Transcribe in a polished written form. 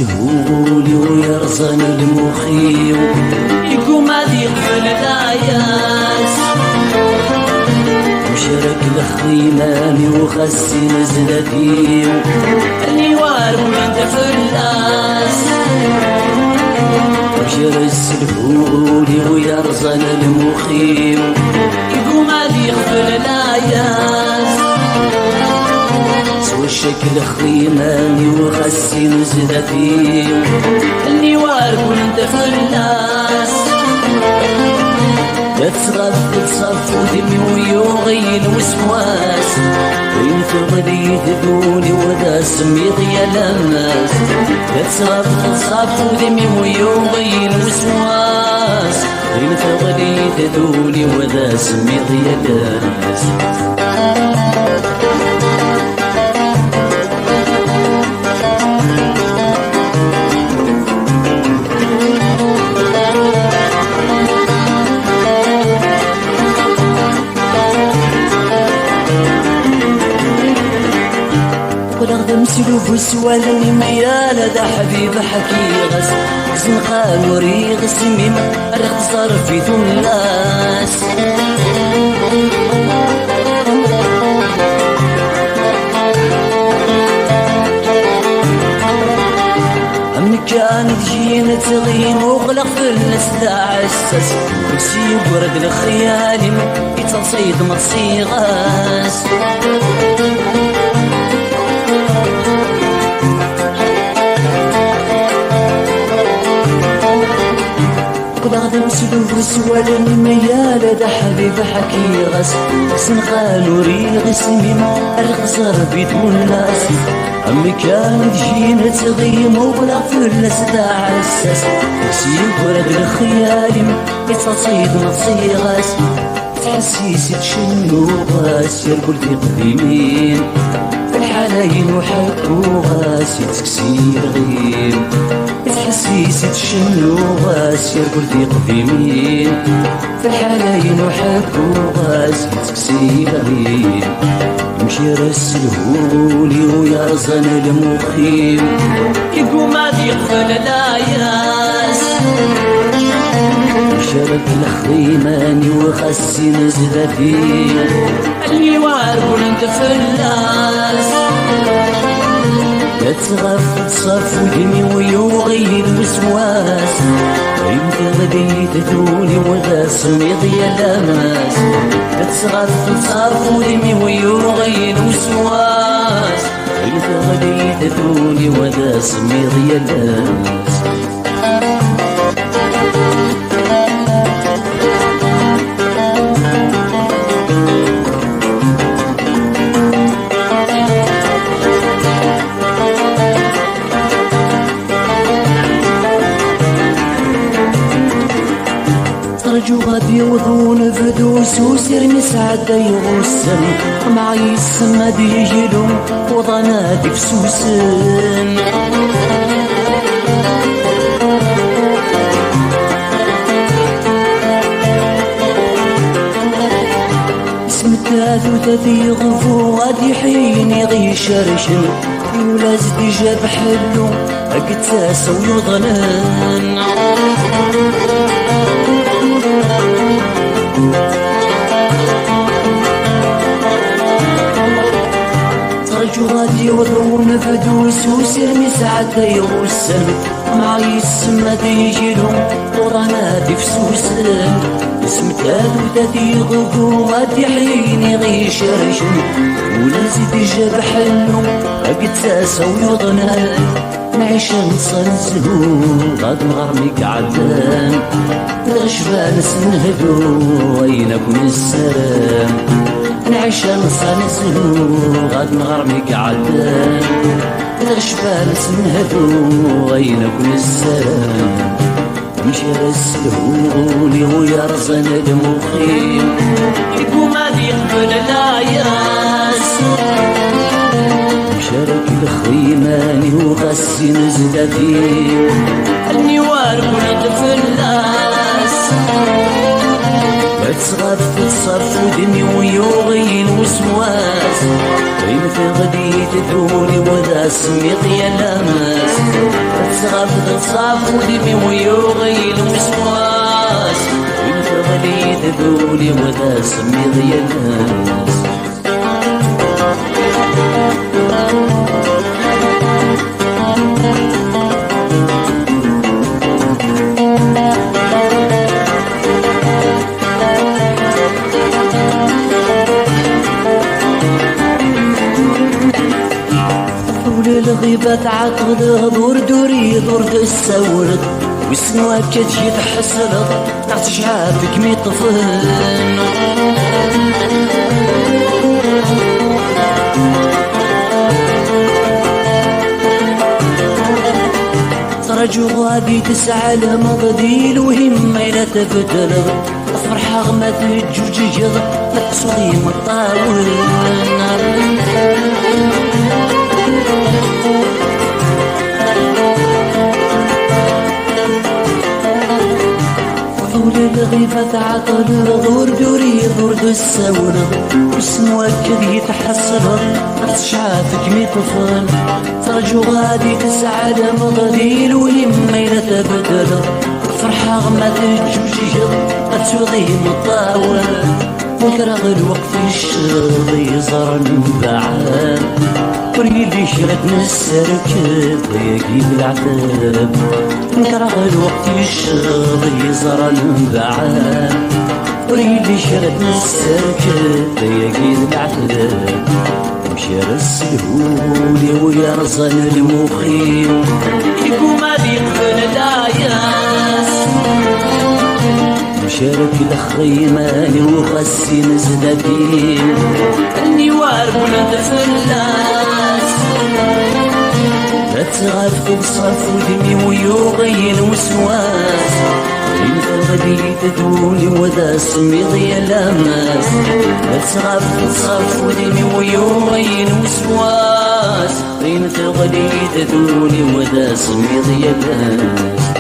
الهولي ويرزن المخيم يقوم هذي قبل العياس وشرك الخيماني وخسي نزلتيم اللي وارب من تفلاس وشرس الهولي ويرزن المخيم يقوم هذي قبل العياس والشكل خيماني وخسي نزلتي اللي وارب وانت فلاس لا تصغف تصف ودمي ويوغي الوسواس وين تغلي تدوني وذا سميط يا لماس لا تصغف تصف ودمي ويوغي الوسواس وين تغلي تدوني وذا سميط يا لماس مسلوب وسوالني ميال دا حبيب حكي غس زنقان وريغ سميم رغد صار في ثلاس أمي كانت جينا تغيم وغلق في النسدع عساس وسيب ورد الخيالي يتصيد مصيغاس غدا مسلوب وسوالني ميال دا حبيب حكي غس سنغال وريغ سميم الغزر بدون ناس أمي كانت جينا تغيم وبلا فلس دا عساس سيب ورد الخيال يتصيد مصيغاس تحسيسي تشنو غاس يرقل في قديمين في الحلاين وحكو غاس يتكسير غيم تحسيسي تشنو غاس يرقل في قديمين في الحلاين وحكو غاس يتكسير غيم يمشي راس الهولي ويرزن المخيم يقوم هذي يقفل العياس شرك الخيماني وخسي نزلتي اللي وارب وانت فلاس لا تغف تصف ودمي ويوغي الوسواس انت غدي تدوني وذا سميض يا لماس لا تغف تصف ودمي ويوغي الوسواس انت غدي تدوني وذا سميض يا لماس غادي وضون فدوس وسير مسعد يغسن معي السما ديجلو وضنادي فسوسن اسم التاثو تاثي غفو غادي حيني غي شرشن يولاز دي جاب حلو اقتاس ويضنن غادي يوضرون فدوس وسلمي ساعة يغسل مع يسمى ديجيلهم ورانا دي فسوسن اسم تالو تدي غقو غادي حيني غي شرشن ولا زيد جاب حلو قد ساسا ويضنان نعيش نصنزلو غاد نغرمي قعدان الغشبان سنهدو وينكم السلام نعيش نصنزلو غاد نغرمي قعدان الغشبان سنهدو وينكم السلام مشي رسلهولي ويرزن المخيم يكون غادي يقبل العياس شارك الخيماني وغسي نزدتي النوار ولد في الناس تصغر في الصف ودمي ويوغين وسواس وين في غدي تدوني وذا سميط يا لاماس تصغر في الصف ودمي ويوغين وسواس وين في غدي تدوني وذا سميط يا لاماس الغيبة تعطل دور دوري دور تسورد والسنوات كتجي تحسرد تحت شعافك مي طفل ترجو غادي تسعى لمضديل وهم ما تبدل فرحة غما تجوجيض تحسودي مطاول الغيبة تعطل دور دوري دور الساونة وسمواك يتحسر شعافك مي طفل ترجو غادي تسعى لمضديل وهم ما تبدل فرحة غما تجوجيض تسوضي مطاول وكرا غير وقت الشغل يزر البعاد وريلي شردنا السركب ويجيب العتاب نكره الوقت الشغل يزر البعاد وريلي شردنا السركب ويجيب العتاب مشى رسلهولي ويرزن المخيم يقوم هادي قبل العياس مشارك الخيماني وغسي نزدتي النوار ولد في الناس لا تغاف بصف ودمي ويوغين وسواس انت غادي تدوني وذا سميض يا لاماس لا تغاف بصف ودمي ويوغين وسواس انت غادي تدوني وذا سميض يا لاماس